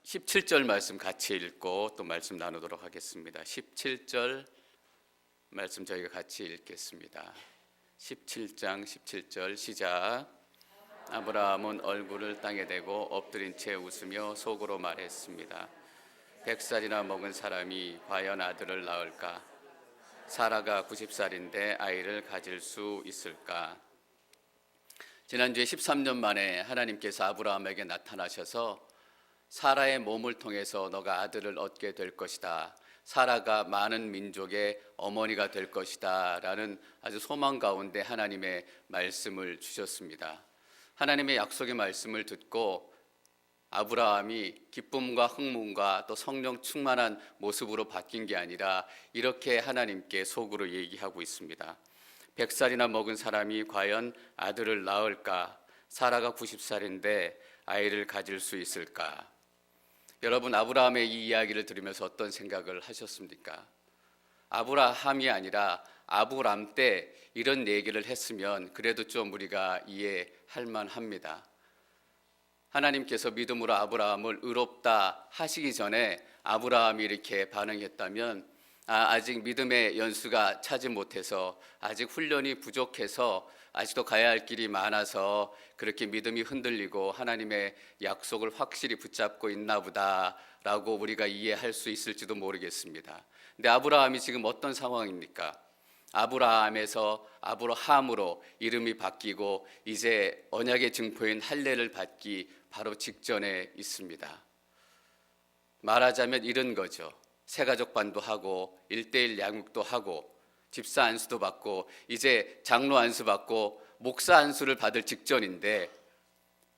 17절 말씀 같이 읽고 또 말씀 나누도록 하겠습니다. 17절 말씀 저희가 같이 읽겠습니다. 17장 17절 시작. 아브라함은 얼굴을 땅에 대고 엎드린 채 웃으며 속으로 말했습니다. 100살이나 먹은 사람이 과연 아들을 낳을까? 사라가 90살인데 아이를 가질 수 있을까? 지난주에 13년 만에 하나님께서 아브라함에게 나타나셔서 사라의 몸을 통해서 너가 아들을 얻게 될 것이다. 사라가 많은 민족의 어머니가 될 것이다 라는 아주 소망 가운데 하나님의 말씀을 주셨습니다. 하나님의 약속의 말씀을 듣고 아브라함이 기쁨과 흥분과 또 성령 충만한 모습으로 바뀐 게 아니라 이렇게 하나님께 속으로 얘기하고 있습니다. 100살이나 먹은 사람이 과연 아들을 낳을까? 사라가 90살인데 아이를 가질 수 있을까? 여러분, 아브라함의 이 이야기를 들으면서 어떤 생각을 하셨습니까? 아브라함이 아니라 아브람 때 이런 얘기를 했으면 그래도 좀 우리가 이해할 만합니다. 하나님께서 믿음으로 아브라함을 의롭다 하시기 전에 아브라함이 이렇게 반응했다면 아직 믿음의 연수가 차지 못해서 아직 훈련이 부족해서 아직도 가야 할 길이 많아서 그렇게 믿음이 흔들리고 하나님의 약속을 확실히 붙잡고 있나 보다라고 우리가 이해할 수 있을지도 모르겠습니다. 근데 아브라함이 지금 어떤 상황입니까? 아브라함에서 아브라함으로 이름이 바뀌고 이제 언약의 증표인 할례를 받기 바로 직전에 있습니다. 말하자면 이런 거죠. 새가족 반도 하고 1:1 양육도 하고 집사 안수도 받고 이제 장로 안수 받고 목사 안수를 받을 직전인데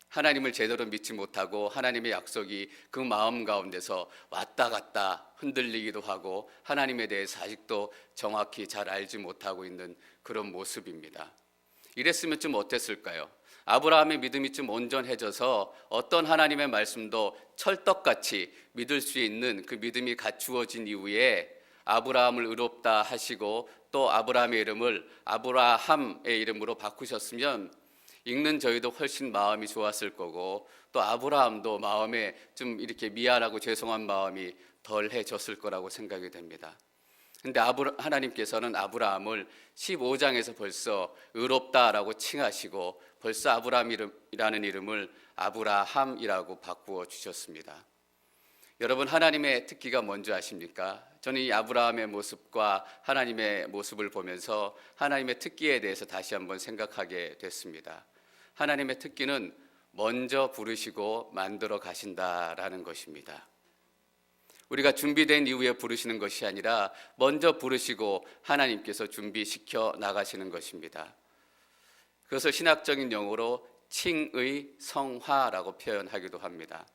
하나님을 제대로 믿지 못하고 하나님의 약속이 그 마음 가운데서 왔다 갔다 흔들리기도 하고 하나님에 대해서 아직도 정확히 잘 알지 못하고 있는 그런 모습입니다. 이랬으면 좀 어땠을까요? 아브라함의 믿음이 좀 온전해져서 어떤 하나님의 말씀도 철떡같이 믿을 수 있는 그 믿음이 갖추어진 이후에 아브라함을 의롭다 하시고 또 아브라함의 이름을 아브라함의 이름으로 바꾸셨으면 읽는 저희도 훨씬 마음이 좋았을 거고 또 아브라함도 마음에 좀 이렇게 미안하고 죄송한 마음이 덜해졌을 거라고 생각이 됩니다. 근데 하나님께서는 아브라함을 15장에서 벌써 의롭다라고 칭하시고 벌써 아브라함이라는 이름을 아브라함이라고 바꾸어 주셨습니다. 여러분, 하나님의 특기가 뭔지 아십니까? 저는 이 아브라함의 모습과 하나님의 모습을 보면서 하나님의 특기에 대해서 다시 한번 생각하게 됐습니다. 하나님의 특기는 먼저 부르시고 만들어 가신다라는 것입니다. 우리가 준비된 이후에 부르시는 것이 아니라 먼저 부르시고 하나님께서 준비시켜 나가시는 것입니다. 그것을 신학적인 용어로 칭의 성화라고 표현하기도 합니다.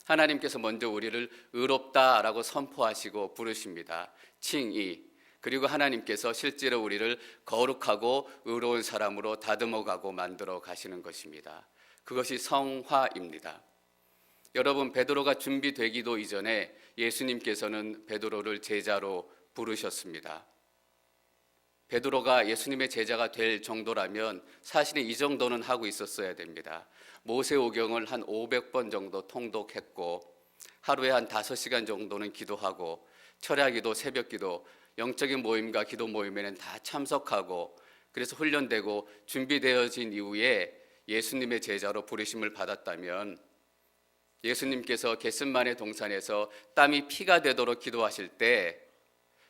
하나님께서 먼저 우리를 의롭다라고 선포하시고 부르십니다. 칭의. 그리고 하나님께서 실제로 우리를 거룩하고 의로운 사람으로 다듬어가고 만들어 가시는 것입니다. 그것이 성화입니다. 여러분, 베드로가 준비되기도 이전에 예수님께서는 베드로를 제자로 부르셨습니다. 베드로가 예수님의 제자가 될 정도라면 사실은 이 정도는 하고 있었어야 됩니다. 모세오경을 한 500번 정도 통독했고 하루에 한 5시간 정도는 기도하고 철야기도, 새벽기도, 영적인 모임과 기도 모임에는 다 참석하고 그래서 훈련되고 준비되어진 이후에 예수님의 제자로 부르심을 받았다면 예수님께서 겟셋마네 동산에서 땀이 피가 되도록 기도하실 때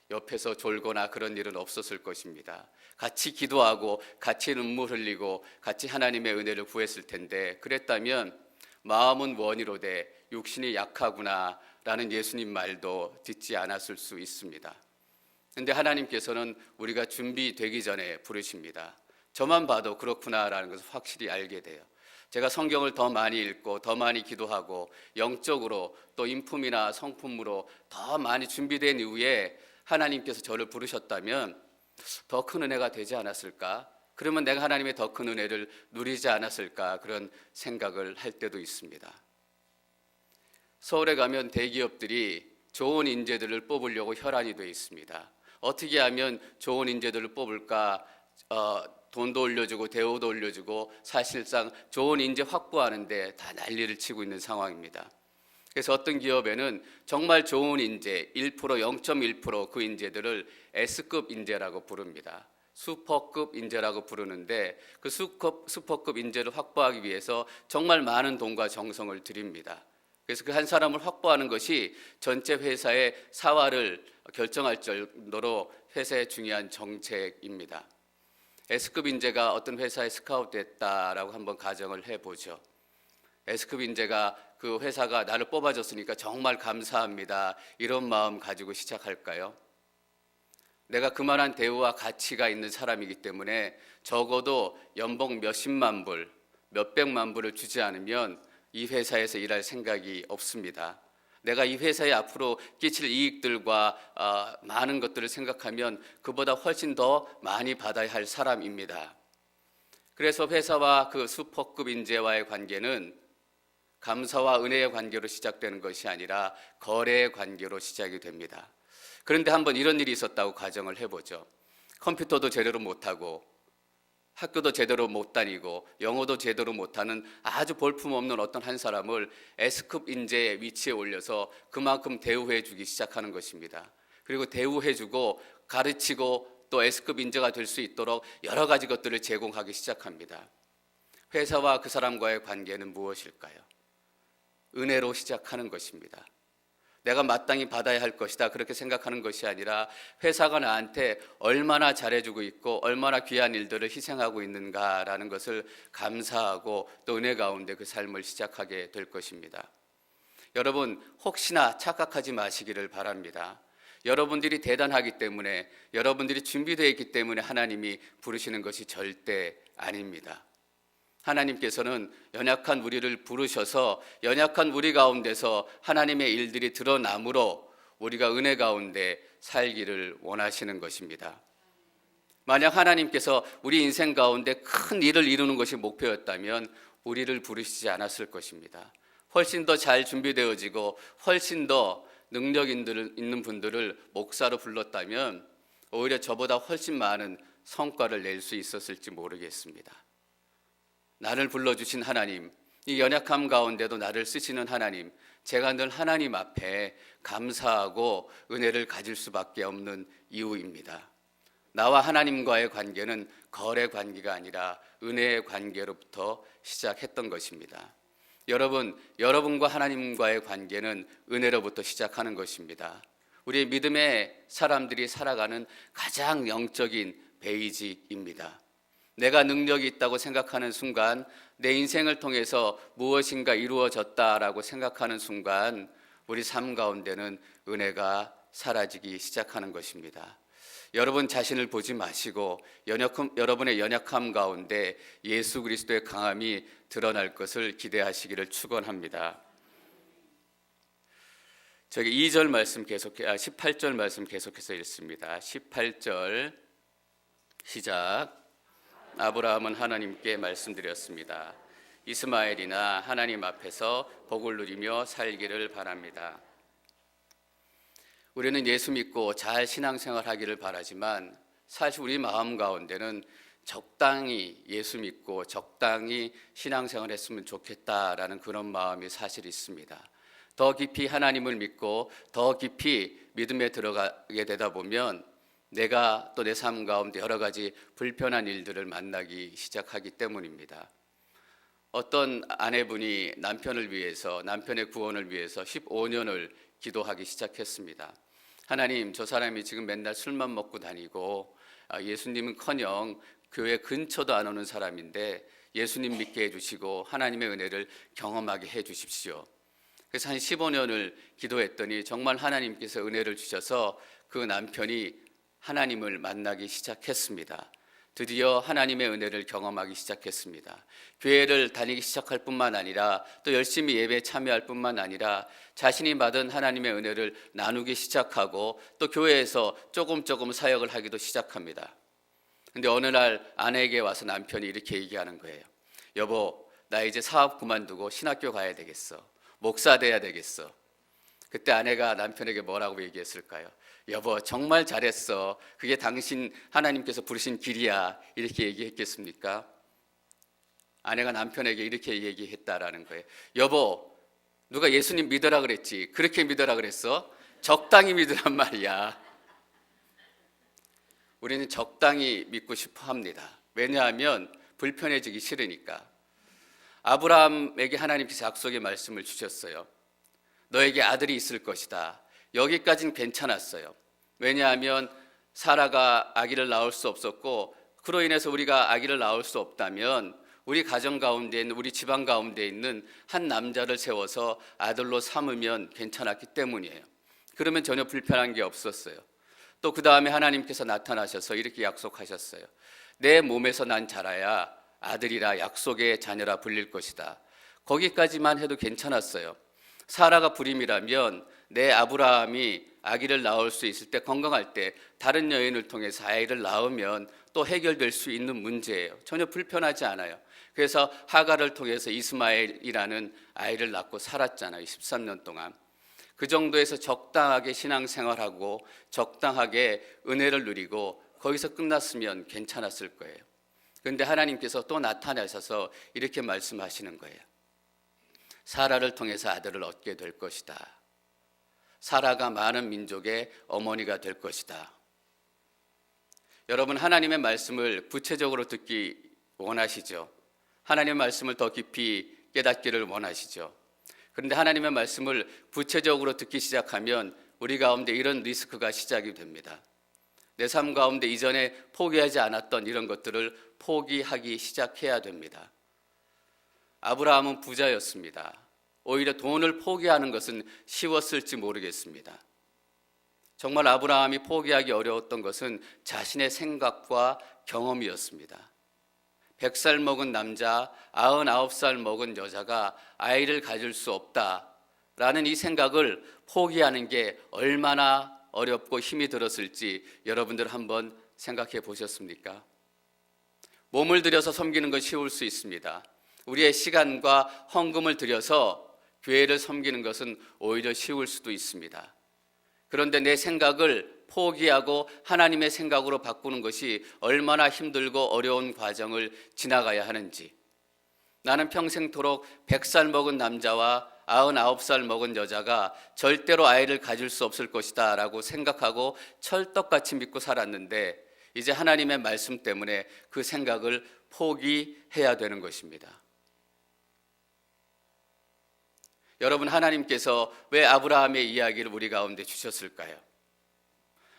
옆에서 졸거나 그런 일은 없었을 것입니다. 같이 기도하고 같이 눈물 흘리고 같이 하나님의 은혜를 구했을 텐데 그랬다면 마음은 원이로되 육신이 약하구나 라는 예수님 말도 듣지 않았을 수 있습니다. 그런데 하나님께서는 우리가 준비되기 전에 부르십니다. 저만 봐도 그렇구나라는 것을 확실히 알게 돼요. 제가 성경을 더 많이 읽고 더 많이 기도하고 영적으로 또 인품이나 성품으로 더 많이 준비된 이후에 하나님께서 저를 부르셨다면 더 큰 은혜가 되지 않았을까? 그러면 내가 하나님의 더 큰 은혜를 누리지 않았을까? 그런 생각을 할 때도 있습니다. 서울에 가면 대기업들이 좋은 인재들을 뽑으려고 혈안이 되어 있습니다. 어떻게 하면 좋은 인재들을 뽑을까? 돈도 올려주고 대우도 올려주고 사실상 좋은 인재 확보하는데 다 난리를 치고 있는 상황입니다. 그래서 어떤 기업에는 정말 좋은 인재 1%, 0.1%그 인재들을 S급 인재라고 부릅니다. 슈퍼급 인재라고 부르는데 그 슈퍼급 인재를 확보하기 위해서 정말 많은 돈과 정성을 들입니다. 그래서 그 한 사람을 확보하는 것이 전체 회사의 사활을 결정할 정도로 회사의 중요한 정책입니다. S급 인재가 어떤 회사에 스카웃됐다라고 한번 가정을 해보죠. S급 인재가 그 회사가 나를 뽑아줬으니까 정말 감사합니다. 이런 마음 가지고 시작할까요? 내가 그만한 대우와 가치가 있는 사람이기 때문에 적어도 연봉 몇십만 불, 몇백만 불을 주지 않으면 이 회사에서 일할 생각이 없습니다. 내가 이 회사에 앞으로 끼칠 이익들과 많은 것들을 생각하면 그보다 훨씬 더 많이 받아야 할 사람입니다. 그래서 회사와 그 슈퍼급 인재와의 관계는 감사와 은혜의 관계로 시작되는 것이 아니라 거래의 관계로 시작이 됩니다. 그런데 한번 이런 일이 있었다고 가정을 해보죠. 컴퓨터도 제대로 못하고 학교도 제대로 못 다니고 영어도 제대로 못하는 아주 볼품없는 어떤 한 사람을 S급 인재의 위치에 올려서 그만큼 대우해 주기 시작하는 것입니다. 그리고 대우해 주고 가르치고 또 S급 인재가 될 수 있도록 여러 가지 것들을 제공하기 시작합니다. 회사와 그 사람과의 관계는 무엇일까요? 은혜로 시작하는 것입니다. 내가 마땅히 받아야 할 것이다 그렇게 생각하는 것이 아니라 회사가 나한테 얼마나 잘해주고 있고 얼마나 귀한 일들을 희생하고 있는가라는 것을 감사하고 또 은혜 가운데 그 삶을 시작하게 될 것입니다. 여러분 혹시나 착각하지 마시기를 바랍니다. 여러분들이 대단하기 때문에 여러분들이 준비되어 있기 때문에 하나님이 부르시는 것이 절대 아닙니다. 하나님께서는 연약한 우리를 부르셔서 연약한 우리 가운데서 하나님의 일들이 드러나므로 우리가 은혜 가운데 살기를 원하시는 것입니다. 만약 하나님께서 우리 인생 가운데 큰 일을 이루는 것이 목표였다면 우리를 부르시지 않았을 것입니다. 훨씬 더 잘 준비되어지고 훨씬 더 능력 있는 분들을 목사로 불렀다면 오히려 저보다 훨씬 많은 성과를 낼 수 있었을지 모르겠습니다. 나를 불러주신 하나님, 이 연약함 가운데도 나를 쓰시는 하나님, 제가 늘 하나님 앞에 감사하고 은혜를 가질 수밖에 없는 이유입니다. 나와 하나님과의 관계는 거래 관계가 아니라 은혜의 관계로부터 시작했던 것입니다. 여러분과 하나님과의 관계는 은혜로부터 시작하는 것입니다. 우리의 믿음의 사람들이 살아가는 가장 영적인 베이직입니다. 내가 능력이 있다고 생각하는 순간, 내 인생을 통해서 무엇인가 이루어졌다라고 생각하는 순간 우리 삶 가운데는 은혜가 사라지기 시작하는 것입니다. 여러분 자신을 보지 마시고 여러분의 연약함 가운데 예수 그리스도의 강함이 드러날 것을 기대하시기를 축원합니다. 저기 2절 말씀 18절 말씀 계속해서 읽습니다. 18절 시작. 아브라함은 하나님께 말씀드렸습니다. 이스마엘이나 하나님 앞에서 복을 누리며 살기를 바랍니다. 우리는 예수 믿고 잘 신앙생활하기를 바라지만 사실 우리 마음 가운데는 적당히 예수 믿고 적당히 신앙생활했으면 좋겠다라는 그런 마음이 사실 있습니다. 더 깊이 하나님을 믿고 더 깊이 믿음에 들어가게 되다 보면 내가 또 내 삶 가운데 여러 가지 불편한 일들을 만나기 시작하기 때문입니다. 어떤 아내분이 남편의 구원을 위해서 15년을 기도하기 시작했습니다. 하나님, 저 사람이 지금 맨날 술만 먹고 다니고 예수님은커녕 교회 근처도 안 오는 사람인데 예수님 믿게 해주시고 하나님의 은혜를 경험하게 해주십시오. 그래서 한 15년을 기도했더니 정말 하나님께서 은혜를 주셔서 그 남편이 하나님을 만나기 시작했습니다. 드디어 하나님의 은혜를 경험하기 시작했습니다. 교회를 다니기 시작할 뿐만 아니라 또 열심히 예배에 참여할 뿐만 아니라 자신이 받은 하나님의 은혜를 나누기 시작하고 또 교회에서 조금 사역을 하기도 시작합니다. 근데 어느 날 아내에게 와서 남편이 이렇게 얘기하는 거예요. 여보, 나 이제 사업 그만두고 신학교 가야 되겠어. 목사 돼야 되겠어. 그때 아내가 남편에게 뭐라고 얘기했을까요? 여보, 정말 잘했어. 그게 당신 하나님께서 부르신 길이야. 이렇게 얘기했겠습니까? 아내가 남편에게 이렇게 얘기했다라는 거예요. 여보, 누가 예수님 믿으라 그랬지? 그렇게 믿으라 그랬어? 적당히 믿으란 말이야. 우리는 적당히 믿고 싶어 합니다. 왜냐하면 불편해지기 싫으니까. 아브라함에게 하나님께서 약속의 말씀을 주셨어요. 너에게 아들이 있을 것이다. 여기까지는 괜찮았어요. 왜냐하면 사라가 아기를 낳을 수 없었고, 그로 인해서 우리가 아기를 낳을 수 없다면 우리 가정 가운데 있는, 우리 집안 가운데 있는 한 남자를 세워서 아들로 삼으면 괜찮았기 때문이에요. 그러면 전혀 불편한 게 없었어요. 또 그 다음에 하나님께서 나타나셔서 이렇게 약속하셨어요. 내 몸에서 난 자라야 아들이라 약속의 자녀라 불릴 것이다. 거기까지만 해도 괜찮았어요. 사라가 불임이라면 내 아브라함이 아기를 낳을 수 있을 때, 건강할 때 다른 여인을 통해서 아이를 낳으면 또 해결될 수 있는 문제예요. 전혀 불편하지 않아요. 그래서 하갈을 통해서 이스마엘이라는 아이를 낳고 살았잖아요. 13년 동안. 그 정도에서 적당하게 신앙생활하고 적당하게 은혜를 누리고 거기서 끝났으면 괜찮았을 거예요. 그런데 하나님께서 또 나타나셔서 이렇게 말씀하시는 거예요. 사라를 통해서 아들을 얻게 될 것이다. 사라가 많은 민족의 어머니가 될 것이다. 여러분, 하나님의 말씀을 구체적으로 듣기 원하시죠? 하나님의 말씀을 더 깊이 깨닫기를 원하시죠? 그런데 하나님의 말씀을 구체적으로 듣기 시작하면 우리 가운데 이런 리스크가 시작이 됩니다. 내 삶 가운데 이전에 포기하지 않았던 이런 것들을 포기하기 시작해야 됩니다. 아브라함은 부자였습니다. 오히려 돈을 포기하는 것은 쉬웠을지 모르겠습니다. 정말 아브라함이 포기하기 어려웠던 것은 자신의 생각과 경험이었습니다. 100살 먹은 남자, 99살 먹은 여자가 아이를 가질 수 없다라는 이 생각을 포기하는 게 얼마나 어렵고 힘이 들었을지 여러분들 한번 생각해 보셨습니까? 몸을 들여서 섬기는 건 쉬울 수 있습니다. 우리의 시간과 헌금을 들여서 교회를 섬기는 것은 오히려 쉬울 수도 있습니다. 그런데 내 생각을 포기하고 하나님의 생각으로 바꾸는 것이 얼마나 힘들고 어려운 과정을 지나가야 하는지, 나는 평생토록 100살 먹은 남자와 99살 먹은 여자가 절대로 아이를 가질 수 없을 것이다 라고 생각하고 철떡같이 믿고 살았는데, 이제 하나님의 말씀 때문에 그 생각을 포기해야 되는 것입니다. 여러분, 하나님께서 왜 아브라함의 이야기를 우리 가운데 주셨을까요?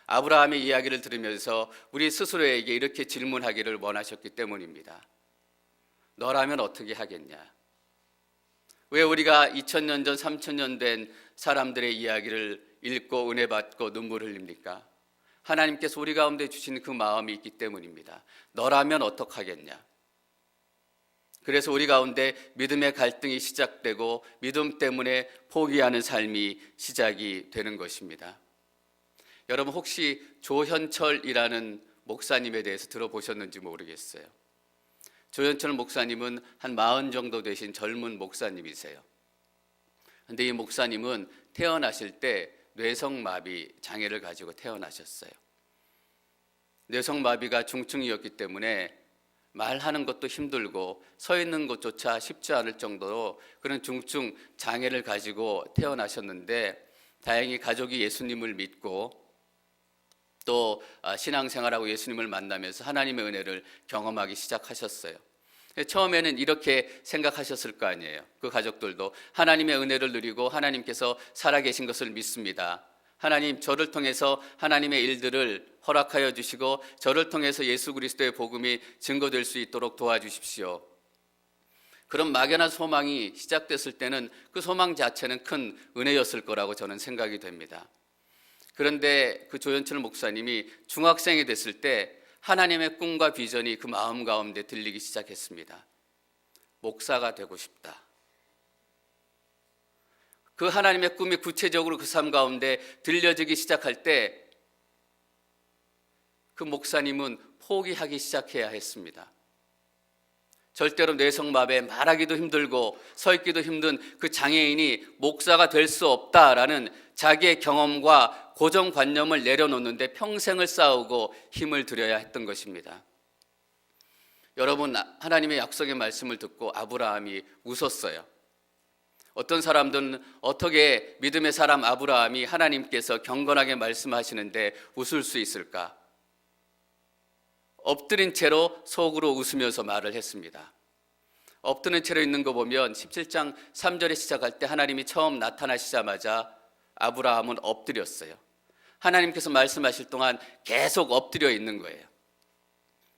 아브라함의 이야기를 들으면서 우리 스스로에게 이렇게 질문하기를 원하셨기 때문입니다. 너라면 어떻게 하겠냐? 왜 우리가 2000년 전, 3000년 된 사람들의 이야기를 읽고 은혜 받고 눈물 흘립니까? 하나님께서 우리 가운데 주신 그 마음이 있기 때문입니다. 너라면 어떡하겠냐? 그래서 우리 가운데 믿음의 갈등이 시작되고 믿음 때문에 포기하는 삶이 시작이 되는 것입니다. 여러분, 혹시 조현철이라는 목사님에 대해서 들어보셨는지 모르겠어요. 조현철 목사님은 한 40 정도 되신 젊은 목사님이세요. 그런데 이 목사님은 태어나실 때 뇌성마비 장애를 가지고 태어나셨어요. 뇌성마비가 중증이었기 때문에 말하는 것도 힘들고 서 있는 것조차 쉽지 않을 정도로 그런 중증 장애를 가지고 태어나셨는데, 다행히 가족이 예수님을 믿고 또 신앙생활하고 예수님을 만나면서 하나님의 은혜를 경험하기 시작하셨어요. 처음에는 이렇게 생각하셨을 거 아니에요. 그 가족들도 하나님의 은혜를 누리고 하나님께서 살아계신 것을 믿습니다. 하나님, 저를 통해서 하나님의 일들을 허락하여 주시고 저를 통해서 예수 그리스도의 복음이 증거될 수 있도록 도와주십시오. 그런 막연한 소망이 시작됐을 때는 그 소망 자체는 큰 은혜였을 거라고 저는 생각이 됩니다. 그런데 그 조현철 목사님이 중학생이 됐을 때 하나님의 꿈과 비전이 그 마음 가운데 들리기 시작했습니다. 목사가 되고 싶다. 그 하나님의 꿈이 구체적으로 그 삶 가운데 들려지기 시작할 때 그 목사님은 포기하기 시작해야 했습니다. 절대로 뇌성마비에 말하기도 힘들고 서 있기도 힘든 그 장애인이 목사가 될 수 없다라는 자기의 경험과 고정관념을 내려놓는데 평생을 싸우고 힘을 들여야 했던 것입니다. 여러분, 하나님의 약속의 말씀을 듣고 아브라함이 웃었어요. 어떤 사람들은 어떻게 믿음의 사람 아브라함이 하나님께서 경건하게 말씀하시는데 웃을 수 있을까? 엎드린 채로 속으로 웃으면서 말을 했습니다. 엎드린 채로 있는 거 보면 17장 3절에 시작할 때 하나님이 처음 나타나시자마자 아브라함은 엎드렸어요. 하나님께서 말씀하실 동안 계속 엎드려 있는 거예요.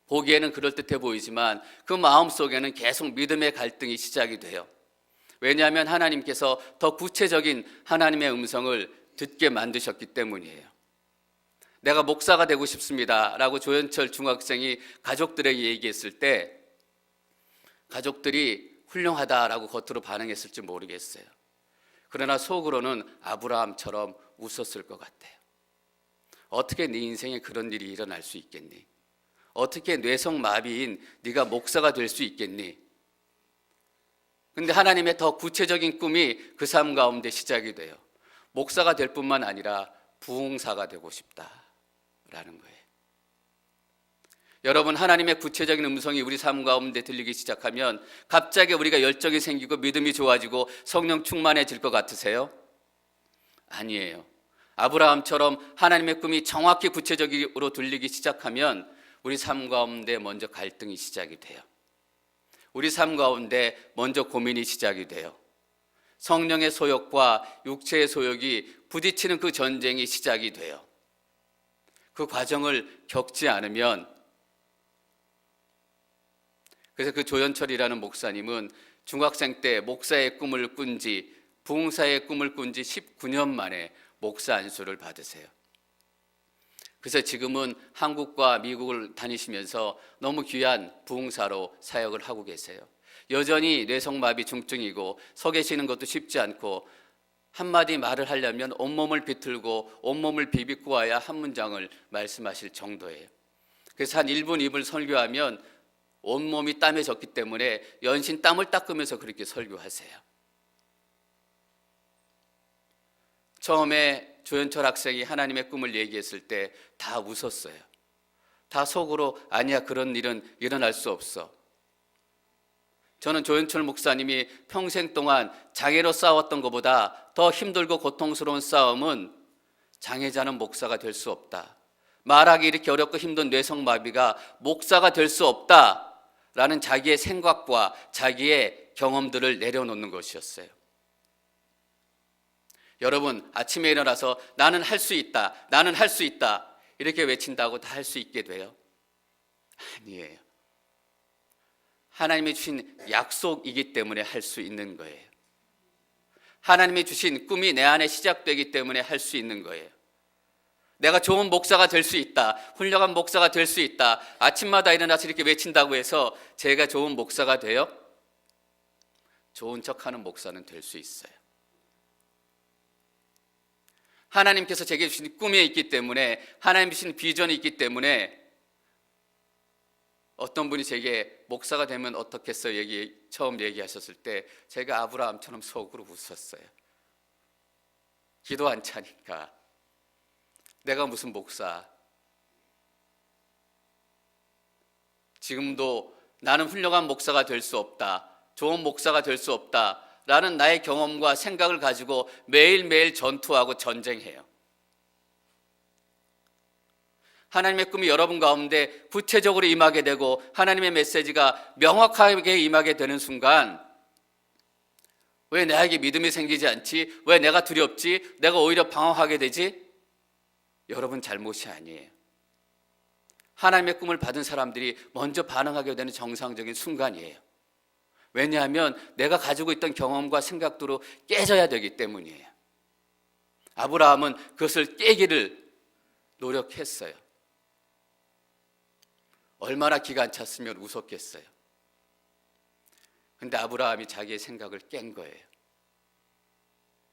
보기에는 그럴듯해 보이지만 그 마음속에는 계속 믿음의 갈등이 시작이 돼요. 왜냐하면 하나님께서 더 구체적인 하나님의 음성을 듣게 만드셨기 때문이에요. 내가 목사가 되고 싶습니다 라고 조현철 중학생이 가족들에게 얘기했을 때 가족들이 훌륭하다라고 겉으로 반응했을지 모르겠어요. 그러나 속으로는 아브라함처럼 웃었을 것 같아요. 어떻게 네 인생에 그런 일이 일어날 수 있겠니? 어떻게 뇌성마비인 네가 목사가 될 수 있겠니? 근데 하나님의 더 구체적인 꿈이 그 삶 가운데 시작이 돼요. 목사가 될 뿐만 아니라 부흥사가 되고 싶다라는 거예요. 여러분, 하나님의 구체적인 음성이 우리 삶 가운데 들리기 시작하면 갑자기 우리가 열정이 생기고 믿음이 좋아지고 성령 충만해질 것 같으세요? 아니에요. 아브라함처럼 하나님의 꿈이 정확히 구체적으로 들리기 시작하면 우리 삶 가운데 먼저 갈등이 시작이 돼요. 우리 삶 가운데 먼저 고민이 시작이 돼요. 성령의 소욕과 육체의 소욕이 부딪히는 그 전쟁이 시작이 돼요. 그 과정을 겪지 않으면, 그래서 그 조현철이라는 목사님은 중학생 때 목사의 꿈을 꾼 지, 부흥사의 꿈을 꾼 지 19년 만에 목사 안수를 받으세요. 그래서 지금은 한국과 미국을 다니시면서 너무 귀한 부흥사로 사역을 하고 계세요. 여전히 뇌성마비 중증이고 서 계시는 것도 쉽지 않고 한마디 말을 하려면 온몸을 비틀고 온몸을 비비고 한 문장을 말씀하실 정도예요. 그래서 한 1분 2분 설교하면 온몸이 땀에 젖기 때문에 연신 땀을 닦으면서 그렇게 설교하세요. 처음에 조현철 학생이 하나님의 꿈을 얘기했을 때 다 웃었어요. 다 속으로 아니야, 그런 일은 일어날 수 없어. 저는 조현철 목사님이 평생 동안 장애로 싸웠던 것보다 더 힘들고 고통스러운 싸움은 장애자는 목사가 될 수 없다. 말하기 이렇게 어렵고 힘든 뇌성마비가 목사가 될 수 없다라는 자기의 생각과 자기의 경험들을 내려놓는 것이었어요. 여러분, 아침에 일어나서 나는 할 수 있다, 나는 할 수 있다 이렇게 외친다고 다 할 수 있게 돼요? 아니에요. 하나님이 주신 약속이기 때문에 할 수 있는 거예요. 하나님이 주신 꿈이 내 안에 시작되기 때문에 할 수 있는 거예요. 내가 좋은 목사가 될 수 있다, 훌륭한 목사가 될 수 있다, 아침마다 일어나서 이렇게 외친다고 해서 제가 좋은 목사가 돼요? 좋은 척하는 목사는 될 수 있어요. 하나님께서 제게 주신 꿈이 있기 때문에, 하나님 주신 비전이 있기 때문에, 어떤 분이 제게 목사가 되면 어떻겠어요? 처음 얘기하셨을 때 제가 아브라함처럼 속으로 웃었어요. 기도 안 차니까. 내가 무슨 목사. 지금도 나는 훌륭한 목사가 될 수 없다, 좋은 목사가 될 수 없다 라는 나의 경험과 생각을 가지고 매일매일 전투하고 전쟁해요. 하나님의 꿈이 여러분 가운데 구체적으로 임하게 되고 하나님의 메시지가 명확하게 임하게 되는 순간, 왜 나에게 믿음이 생기지 않지? 왜 내가 두렵지? 내가 오히려 방황하게 되지? 여러분 잘못이 아니에요. 하나님의 꿈을 받은 사람들이 먼저 반응하게 되는 정상적인 순간이에요. 왜냐하면 내가 가지고 있던 경험과 생각들로 깨져야 되기 때문이에요. 아브라함은 그것을 깨기를 노력했어요. 얼마나 기가 찼으면 웃었겠어요. 근데 아브라함이 자기의 생각을 깬 거예요.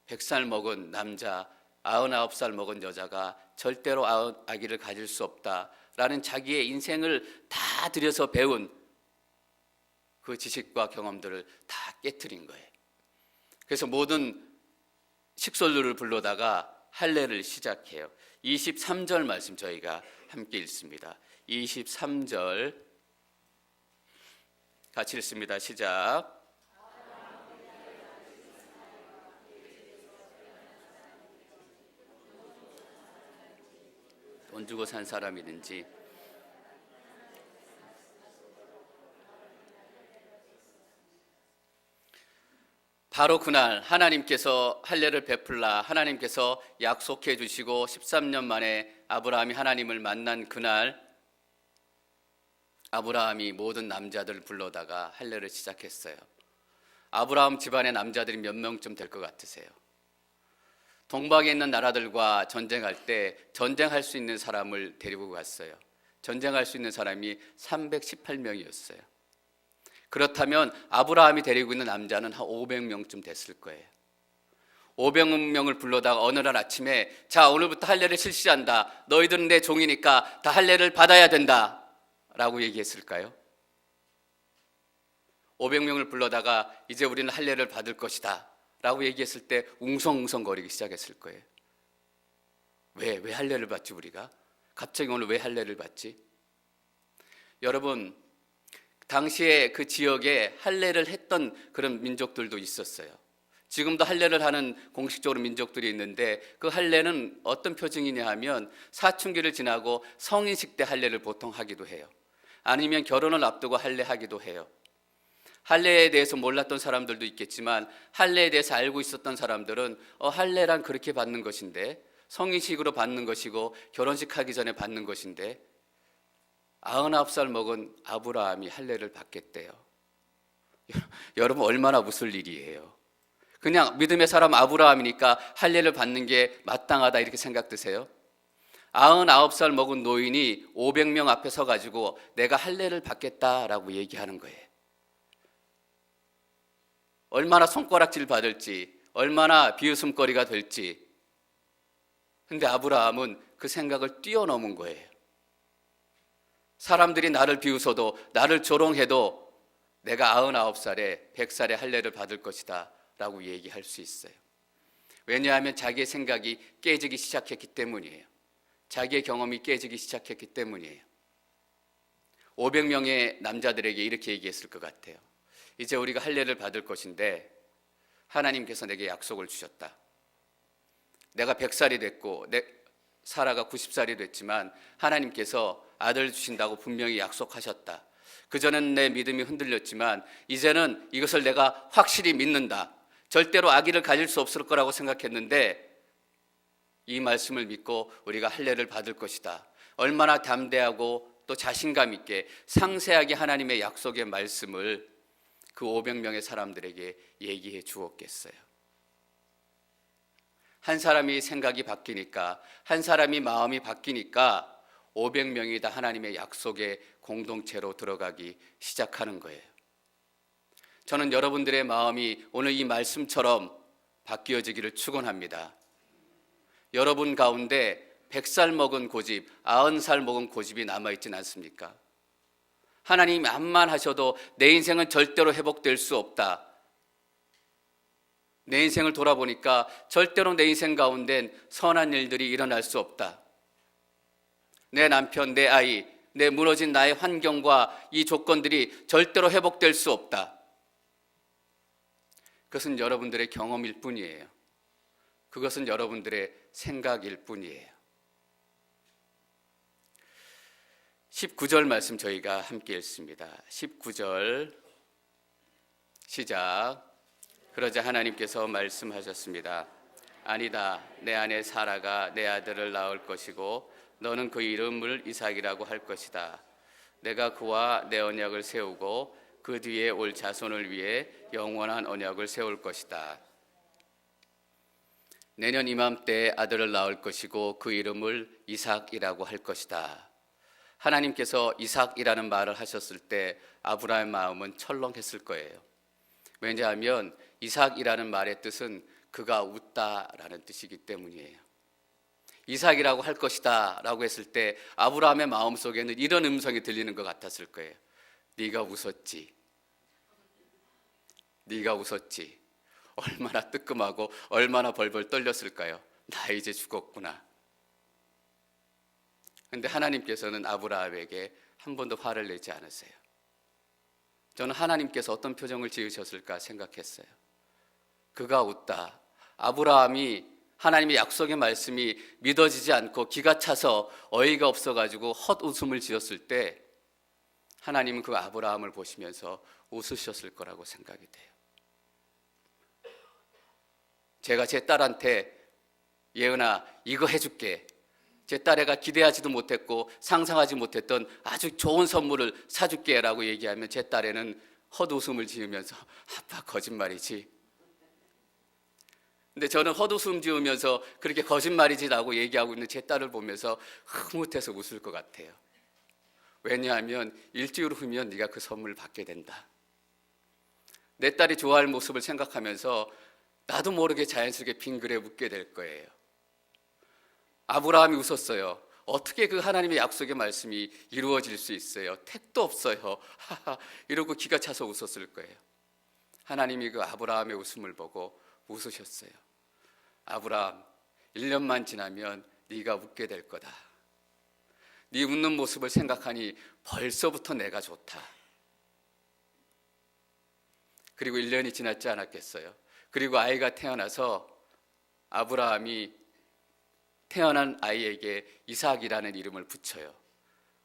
100살 먹은 남자, 99살 먹은 여자가 절대로 아기를 가질 수 없다라는 자기의 인생을 다 들여서 배운 그 지식과 경험들을 다 깨트린 거예요. 그래서 모든 식솔들을 불러다가 할례를 시작해요. 23절 말씀 저희가 함께 읽습니다. 23절 같이 읽습니다. 시작. 주고 산 사람이든지 바로 그날 하나님께서 할례를 베풀라 하나님께서 약속해 주시고 13년 만에 아브라함이 하나님을 만난 그날 아브라함이 모든 남자들을 불러다가 할례를 시작했어요. 아브라함 집안의 남자들이 몇 명쯤 될 것 같으세요? 동방에 있는 나라들과 전쟁할 때 전쟁할 수 있는 사람을 데리고 갔어요. 전쟁할 수 있는 사람이 318명이었어요. 그렇다면 아브라함이 데리고 있는 남자는 한 500명쯤 됐을 거예요. 500명을 불러다가 어느 날 아침에 자, 오늘부터 할례를 실시한다. 너희들은 내 종이니까 다 할례를 받아야 된다 라고 얘기했을까요? 500명을 불러다가 이제 우리는 할례를 받을 것이다 라고 얘기했을 때 웅성웅성거리기 시작했을 거예요. 왜 할례를 받지 우리가? 갑자기 오늘 왜 할례를 받지? 여러분, 당시에 그 지역에 할례를 했던 그런 민족들도 있었어요. 지금도 할례를 하는 공식적으로 민족들이 있는데 그 할례는 어떤 표징이냐 하면 사춘기를 지나고 성인식 때 할례를 보통 하기도 해요. 아니면 결혼을 앞두고 할례하기도 해요. 할례에 대해서 몰랐던 사람들도 있겠지만 할례에 대해서 알고 있었던 사람들은 할례란 그렇게 받는 것인데 성인식으로 받는 것이고 결혼식 하기 전에 받는 것인데 99살 먹은 아브라함이 할례를 받겠대요. 여러분 얼마나 무슨 일이에요. 그냥 믿음의 사람 아브라함이니까 할례를 받는 게 마땅하다 이렇게 생각 드세요? 99살 먹은 노인이 500명 앞에 서가지고 내가 할례를 받겠다라고 얘기하는 거예요. 얼마나 손가락질 받을지, 얼마나 비웃음거리가 될지. 근데 아브라함은 그 생각을 뛰어넘은 거예요. 사람들이 나를 비웃어도 나를 조롱해도 내가 99살에 100살에 할례를 받을 것이다 라고 얘기할 수 있어요. 왜냐하면 자기의 생각이 깨지기 시작했기 때문이에요. 자기의 경험이 깨지기 시작했기 때문이에요. 500명의 남자들에게 이렇게 얘기했을 것 같아요. 이제 우리가 할례를 받을 것인데 하나님께서 내게 약속을 주셨다. 내가 100살이 됐고 사라가 90살이 됐지만 하나님께서 아들 주신다고 분명히 약속하셨다. 그전엔 내 믿음이 흔들렸지만 이제는 이것을 내가 확실히 믿는다. 절대로 아기를 가질 수 없을 거라고 생각했는데 이 말씀을 믿고 우리가 할례를 받을 것이다. 얼마나 담대하고 또 자신감 있게 상세하게 하나님의 약속의 말씀을 그 500명의 사람들에게 얘기해 주었겠어요. 한 사람이 생각이 바뀌니까, 한 사람이 마음이 바뀌니까 500명이 다 하나님의 약속의 공동체로 들어가기 시작하는 거예요. 저는 여러분들의 마음이 오늘 이 말씀처럼 바뀌어지기를 축원합니다. 여러분 가운데 100살 먹은 고집, 90살 먹은 고집이 남아있진 않습니까? 하나님 암만 하셔도 내 인생은 절대로 회복될 수 없다. 내 인생을 돌아보니까 절대로 내 인생 가운데는 선한 일들이 일어날 수 없다. 내 남편, 내 아이, 내 무너진 나의 환경과 이 조건들이 절대로 회복될 수 없다. 그것은 여러분들의 경험일 뿐이에요. 그것은 여러분들의 생각일 뿐이에요. 19절 말씀 저희가 함께 읽습니다. 19절 시작. 그러자 하나님께서 말씀하셨습니다. 아니다, 내 아내 사라가 내 아들을 낳을 것이고 너는 그 이름을 이삭이라고 할 것이다. 내가 그와 내 언약을 세우고 그 뒤에 올 자손을 위해 영원한 언약을 세울 것이다. 내년 이맘때에 아들을 낳을 것이고 그 이름을 이삭이라고 할 것이다. 하나님께서 이삭이라는 말을 하셨을 때 아브라함의 마음은 철렁했을 거예요. 왜냐하면 이삭이라는 말의 뜻은 그가 웃다라는 뜻이기 때문이에요. 이삭이라고 할 것이다 라고 했을 때 아브라함의 마음속에는 이런 음성이 들리는 것 같았을 거예요. 네가 웃었지. 네가 웃었지. 얼마나 뜨끔하고 얼마나 벌벌 떨렸을까요? 나 이제 죽었구나. 그런데 하나님께서는 아브라함에게 한 번도 화를 내지 않으세요. 저는 하나님께서 어떤 표정을 지으셨을까 생각했어요. 그가 웃다. 아브라함이 하나님의 약속의 말씀이 믿어지지 않고 기가 차서 어이가 없어가지고 헛웃음을 지었을 때 하나님은 그 아브라함을 보시면서 웃으셨을 거라고 생각이 돼요. 제가 제 딸한테 예은아 이거 해줄게, 제 딸애가 기대하지도 못했고 상상하지 못했던 아주 좋은 선물을 사줄게 라고 얘기하면 제 딸애는 헛웃음을 지으면서 아빠 거짓말이지. 근데 저는 헛웃음 지으면서 그렇게 거짓말이지 라고 얘기하고 있는 제 딸을 보면서 흐뭇해서 웃을 것 같아요. 왜냐하면 일주일 후면 네가 그 선물을 받게 된다. 내 딸이 좋아할 모습을 생각하면서 나도 모르게 자연스럽게 빙그레 웃게 될 거예요. 아브라함이 웃었어요. 어떻게 그 하나님의 약속의 말씀이 이루어질 수 있어요? 택도 없어요. 이러고 기가 차서 웃었을 거예요. 하나님이 그 아브라함의 웃음을 보고 웃으셨어요. 아브라함, 1년만 지나면 네가 웃게 될 거다. 네 웃는 모습을 생각하니 벌써부터 내가 좋다. 그리고 1년이 지났지 않았겠어요. 그리고 아이가 태어나서 아브라함이 태어난 아이에게 이삭이라는 이름을 붙여요.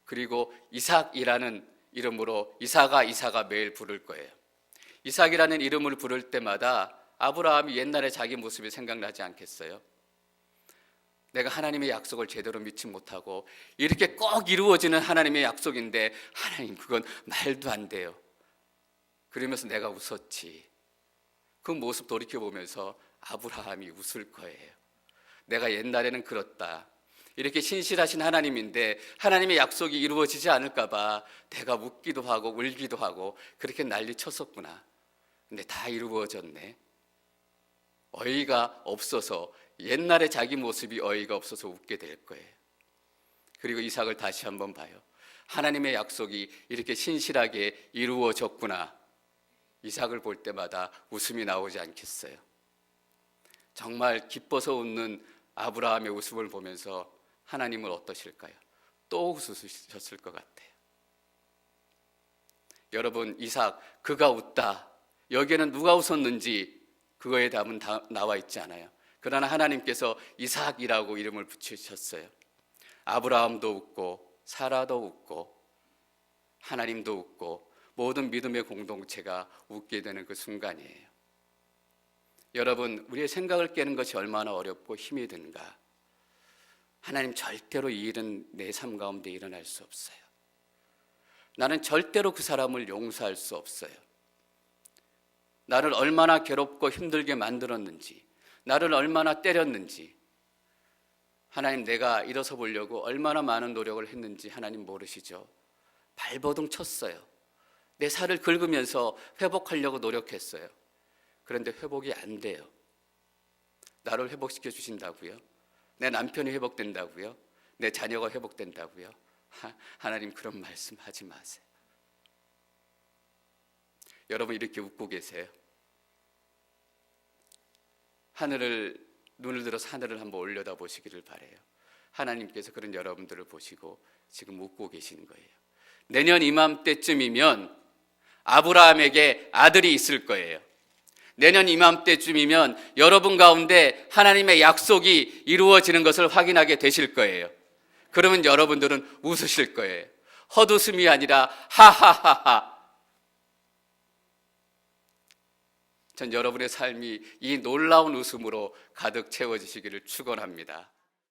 그리고 이삭이라는 이름으로 이삭아 매일 부를 거예요. 이삭이라는 이름을 부를 때마다 아브라함이 옛날에 자기 모습이 생각나지 않겠어요? 내가 하나님의 약속을 제대로 믿지 못하고 이렇게 꼭 이루어지는 하나님의 약속인데 하나님 그건 말도 안 돼요. 그러면서 내가 웃었지. 그 모습 돌이켜보면서 아브라함이 웃을 거예요. 내가 옛날에는 그렇다. 이렇게 신실하신 하나님인데 하나님의 약속이 이루어지지 않을까 봐 내가 웃기도 하고 울기도 하고 그렇게 난리 쳤었구나. 근데 다 이루어졌네. 어이가 없어서, 옛날에 자기 모습이 어이가 없어서 웃게 될 거예요. 그리고 이삭을 다시 한번 봐요. 하나님의 약속이 이렇게 신실하게 이루어졌구나. 이삭을 볼 때마다 웃음이 나오지 않겠어요? 정말 기뻐서 웃는 아브라함의 웃음을 보면서 하나님은 어떠실까요? 또 웃으셨을 것 같아요. 여러분, 이삭 그가 웃다. 여기에는 누가 웃었는지 그거에 답은 다 나와 있지 않아요. 그러나 하나님께서 이삭이라고 이름을 붙이셨어요. 아브라함도 웃고 사라도 웃고 하나님도 웃고 모든 믿음의 공동체가 웃게 되는 그 순간이에요. 여러분, 우리의 생각을 깨는 것이 얼마나 어렵고 힘이 든가. 하나님, 절대로 이 일은 내 삶 가운데 일어날 수 없어요. 나는 절대로 그 사람을 용서할 수 없어요. 나를 얼마나 괴롭고 힘들게 만들었는지, 나를 얼마나 때렸는지, 하나님 내가 일어서 보려고 얼마나 많은 노력을 했는지 하나님 모르시죠? 발버둥 쳤어요. 내 살을 긁으면서 회복하려고 노력했어요. 그런데 회복이 안 돼요. 나를 회복시켜 주신다고요? 내 남편이 회복된다고요? 내 자녀가 회복된다고요? 하나님 그런 말씀 하지 마세요. 여러분 이렇게 웃고 계세요. 눈을 들어서 하늘을 한번 올려다 보시기를 바라요. 하나님께서 그런 여러분들을 보시고 지금 웃고 계시는 거예요. 내년 이맘때쯤이면 아브라함에게 아들이 있을 거예요. 내년 이맘때쯤이면 여러분 가운데 하나님의 약속이 이루어지는 것을 확인하게 되실 거예요. 그러면 여러분들은 웃으실 거예요. 헛웃음이 아니라 하하하하. 전 여러분의 삶이 이 놀라운 웃음으로 가득 채워지시기를 축원합니다.